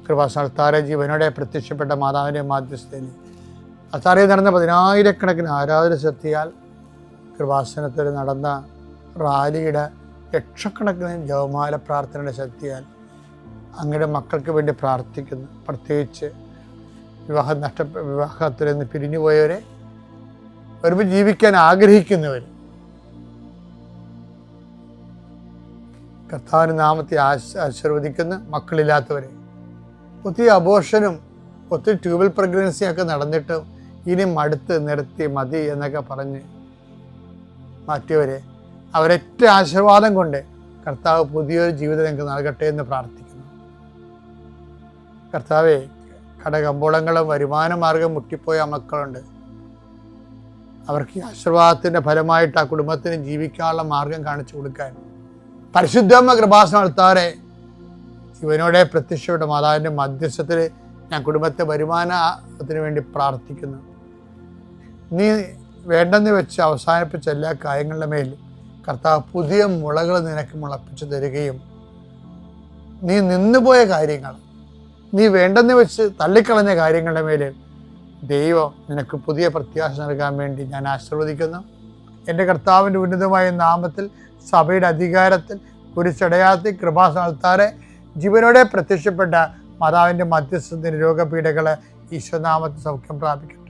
കൃപാസന അൾത്താരെ ജീവനോടെ പ്രത്യക്ഷപ്പെട്ട മാതാവിൻ്റെ മാധ്യസ്ഥയിൽ അൾത്താരയിൽ നടന്ന 10,000-കണക്കിന് ആരാധന ശക്തിയാൽ കൃപാസനത്തിൽ നടന്ന റാലിയുടെ ലക്ഷക്കണക്കിന് ജപമാല പ്രാർത്ഥനയുടെ ശക്തിയാൽ അങ്ങയുടെ മക്കൾക്ക് വേണ്ടി പ്രാർത്ഥിക്കുന്നു. പ്രത്യേകിച്ച് വിവാഹത്തിൽ നിന്ന് പിരിഞ്ഞുപോയവരെ, ഒരുമിച്ച് ജീവിക്കാൻ ആഗ്രഹിക്കുന്നവർ, കർത്താവിൻ്റെ നാമത്തെ ആശീർവദിക്കുന്ന മക്കളില്ലാത്തവരെ, ഒത്തിരി അബോർഷനും ഒത്തിരി ട്യൂബൽ പ്രഗ്നൻസിയൊക്കെ നടന്നിട്ടും ഇനി മടുത്ത് നിർത്തി മതി എന്നൊക്കെ പറഞ്ഞ് മാറ്റിയവരെ, അവരൊറ്റ ആശീർവാദം കൊണ്ട് കർത്താവ് പുതിയൊരു ജീവിതം നിങ്ങൾക്ക് നൽകട്ടെ എന്ന് പ്രാർത്ഥിക്കുന്നു. കർത്താവെ, കടകമ്പോളങ്ങളും വരുമാന മാർഗം മുട്ടിപ്പോയ മക്കളുണ്ട്. അവർക്ക് ഈ ആശീർവാദത്തിൻ്റെ ഫലമായിട്ട് ആ കുടുംബത്തിന് ജീവിക്കാനുള്ള മാർഗം കാണിച്ചു കൊടുക്കാൻ പരിശുദ്ധമ്മ കൃപാസന അൾത്താരെ ജീവനോടെ പ്രത്യക്ഷപ്പെട്ട മാതാവിൻ്റെ മധ്യസ്ഥത്തിൽ ഞാൻ കുടുംബത്തെ വരുമാനത്തിന് വേണ്ടി പ്രാർത്ഥിക്കുന്നു. നീ വേണ്ടെന്ന് വെച്ച് അവസാനിപ്പിച്ച എല്ലാ കാര്യങ്ങളുടെ മേൽ കർത്താവ് പുതിയ മുളകൾ നിനക്ക് മുളപ്പിച്ചു തരികയും, നീ നിന്നുപോയ കാര്യങ്ങൾ, നീ വേണ്ടെന്ന് വെച്ച് തള്ളിക്കളഞ്ഞ കാര്യങ്ങളുടെ മേൽ ദൈവം നിനക്ക് പുതിയ പ്രത്യാശ നൽകാൻ വേണ്ടി ഞാൻ ആശീർവദിക്കുന്നു. എൻ്റെ കർത്താവിൻ്റെ ഉന്നതമായ നാമത്തിൽ, സഭയുടെ അധികാരത്തിൽ, കുരിശടയാളത്തിൽ കൃപാസന അൾത്താരെ ജീവനോടെ പ്രത്യക്ഷപ്പെട്ട മാതാവിൻ്റെ മധ്യസ്ഥത്തിന് രോഗപീഠകളെ ഈശോനാമത്തിൽ സൗഖ്യം പ്രാപിക്കുന്നു.